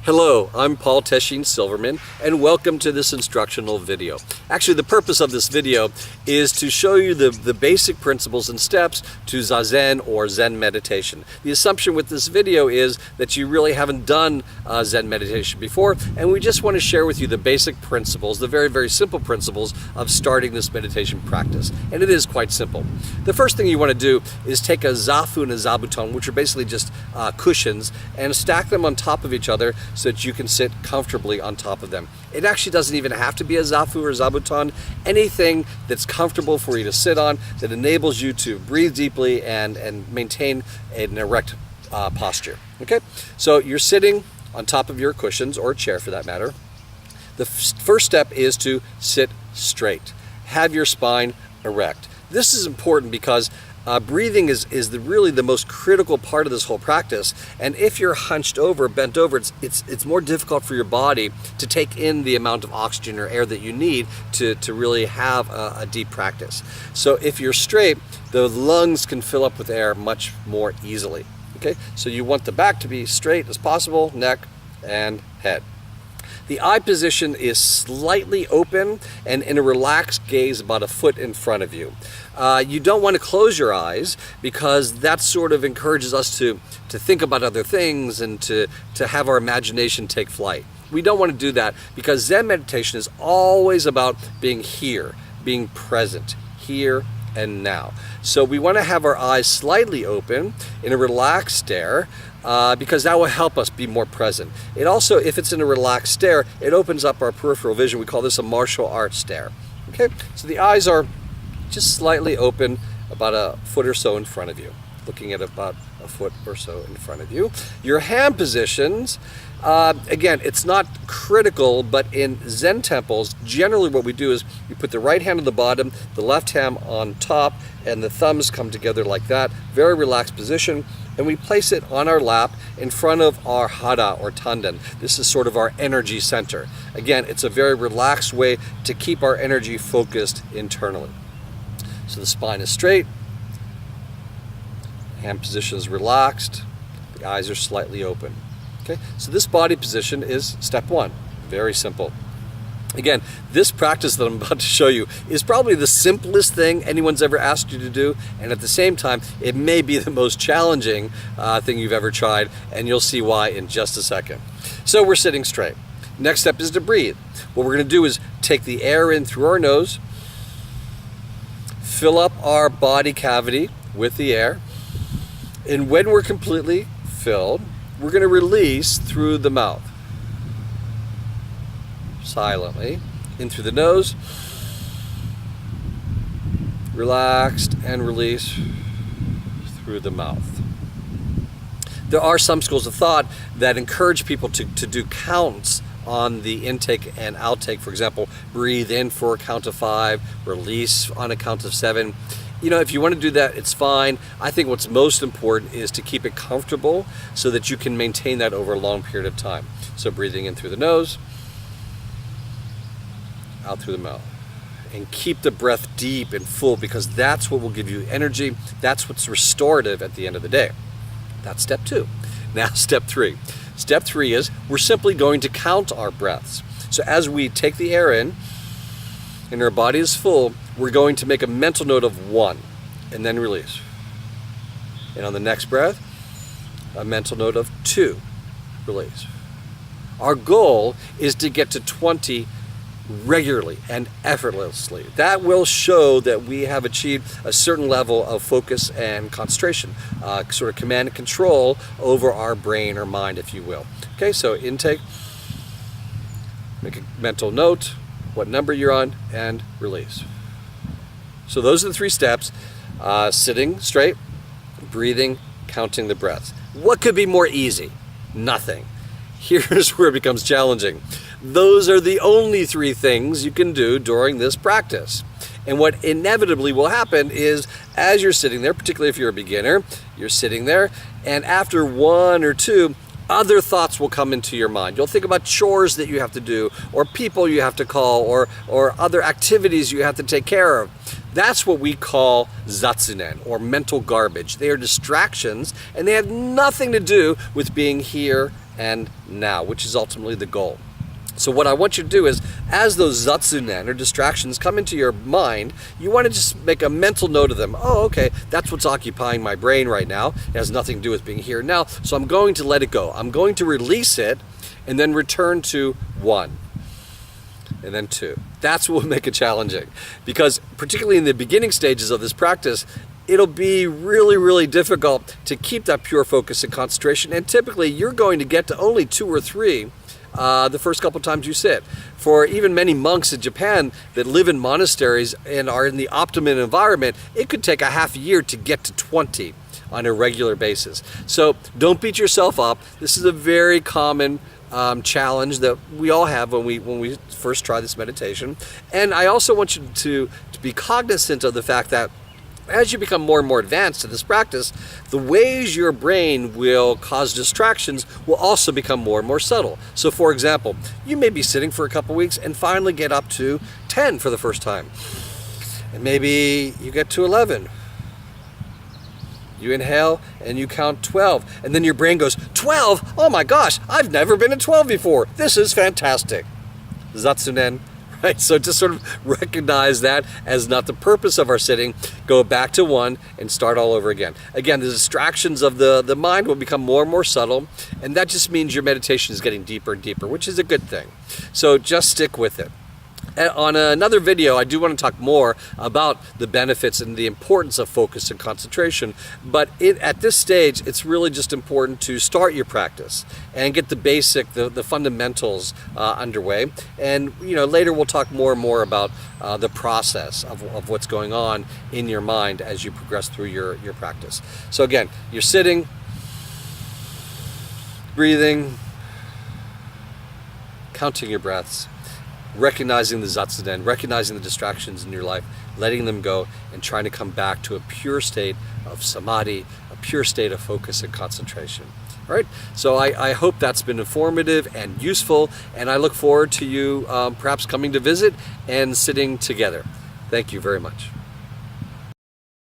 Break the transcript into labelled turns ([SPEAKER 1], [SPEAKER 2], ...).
[SPEAKER 1] Hello, I'm Paul Tesshin Silverman, and welcome to this instructional video. Actually, the purpose of this video is to show you the basic principles and steps to Zazen or Zen meditation. The assumption with this video is that you really haven't done Zen meditation before, and we just want to share with you the basic principles, the very, very simple principles of starting this meditation practice. And it is quite simple. The first thing you want to do is take a zafu and a zabuton, which are basically just cushions, and stack them on top of each other so that you can sit comfortably on top of them. It actually doesn't even have to be a zafu or zabuton. Anything that's comfortable for you to sit on that enables you to breathe deeply and maintain an erect posture. Okay, so you're sitting on top of your cushions, or a chair for that matter. The first step is to sit straight. Have your spine erect. This is important because breathing is really the most critical part of this whole practice. And if you're hunched over, bent over, it's more difficult for your body to take in the amount of oxygen or air that you need to really have a deep practice. So if you're straight, the lungs can fill up with air much more easily. Okay, so you want the back to be straight as possible, neck and head. The eye position is slightly open and in a relaxed gaze about a foot in front of you. You don't want to close your eyes because that sort of encourages us to think about other things and to have our imagination take flight. We don't want to do that because Zen meditation is always about being here, being present, here and now. So we want to have our eyes slightly open in a relaxed stare because that will help us be more present. It also, if it's in a relaxed stare, it opens up our peripheral vision. We call this a martial arts stare. Okay, so the eyes are just slightly open, about a foot or so in front of you, looking at about a foot or so in front of you. Your hand positions, again, it's not critical, but in Zen temples, generally what we do is you put the right hand on the bottom, the left hand on top, and the thumbs come together like that. Very relaxed position. And we place it on our lap in front of our hara or tanden. This is sort of our energy center. Again, it's a very relaxed way to keep our energy focused internally. So the spine is straight, hand position is relaxed, the eyes are slightly open. Okay, so this body position is step one. Very simple. Again, this practice that I'm about to show you is probably the simplest thing anyone's ever asked you to do, and at the same time, it may be the most challenging thing you've ever tried, and you'll see why in just a second. So we're sitting straight. Next step is to breathe. What we're going to do is take the air in through our nose, fill up our body cavity with the air, and when we're completely filled, we're going to release through the mouth. Silently, in through the nose, relaxed and release through the mouth. There are some schools of thought that encourage people to do counts on the intake and outtake. For example, breathe in for a count of 5, release on a count of 7. You know, if you want to do that, it's fine. I think what's most important is to keep it comfortable so that you can maintain that over a long period of time. So breathing in through the nose, out through the mouth, and keep the breath deep and full because that's what will give you energy. That's what's restorative at the end of the day. That's step 2. Now step 3. Step 3 is we're simply going to count our breaths. So as we take the air in and our body is full, we're going to make a mental note of 1 and then release. And on the next breath, a mental note of 2, release. Our goal is to get to 20 regularly and effortlessly. That will show that we have achieved a certain level of focus and concentration, sort of command and control over our brain or mind, if you will. Okay, so intake, make a mental note, what number you're on, and release. So those are the 3 steps: sitting straight, breathing, counting the breaths. What could be more easy? Nothing. Here's where it becomes challenging. Those are the only 3 things you can do during this practice. And what inevitably will happen is as you're sitting there, particularly if you're a beginner, you're sitting there, and after 1 or 2, other thoughts will come into your mind. You'll think about chores that you have to do, or people you have to call, or other activities you have to take care of. That's what we call Zazen, or mental garbage. They are distractions, and they have nothing to do with being here and now, which is ultimately the goal. So what I want you to do is, as those zatsunen or distractions come into your mind, you want to just make a mental note of them. Oh, okay, that's what's occupying my brain right now. It has nothing to do with being here now, so I'm going to let it go. I'm going to release it and then return to 1 and then 2. That's what will make it challenging, because particularly in the beginning stages of this practice, it'll be really, really difficult to keep that pure focus and concentration, and typically you're going to get to only 2 or 3 the first couple times you sit. For even many monks in Japan that live in monasteries and are in the optimum environment, it could take a half year to get to 20 on a regular basis. So don't beat yourself up. This is a very common challenge that we all have when we first try this meditation. And I also want you to be cognizant of the fact that as you become more and more advanced in this practice, the ways your brain will cause distractions will also become more and more subtle. So for example, you may be sitting for a couple weeks and finally get up to 10 for the first time. And maybe you get to 11. You inhale and you count 12. And then your brain goes, 12? Oh my gosh, I've never been at 12 before. This is fantastic. Zatsunen. Right? So just sort of recognize that as not the purpose of our sitting. Go back to 1 and start all over again. Again, the distractions of the mind will become more and more subtle, and that just means your meditation is getting deeper and deeper, which is a good thing. So just stick with it. On another video, I do want to talk more about the benefits and the importance of focus and concentration, but at this stage, it's really just important to start your practice and get the basic, the fundamentals underway. And later we'll talk more and more about the process of what's going on in your mind as you progress through your practice. So again, you're sitting, breathing, counting your breaths, recognizing the zatsunen, recognizing the distractions in your life, letting them go, and trying to come back to a pure state of samadhi, a pure state of focus and concentration. All right, so I hope that's been informative and useful, and I look forward to you perhaps coming to visit and sitting together. Thank you very much.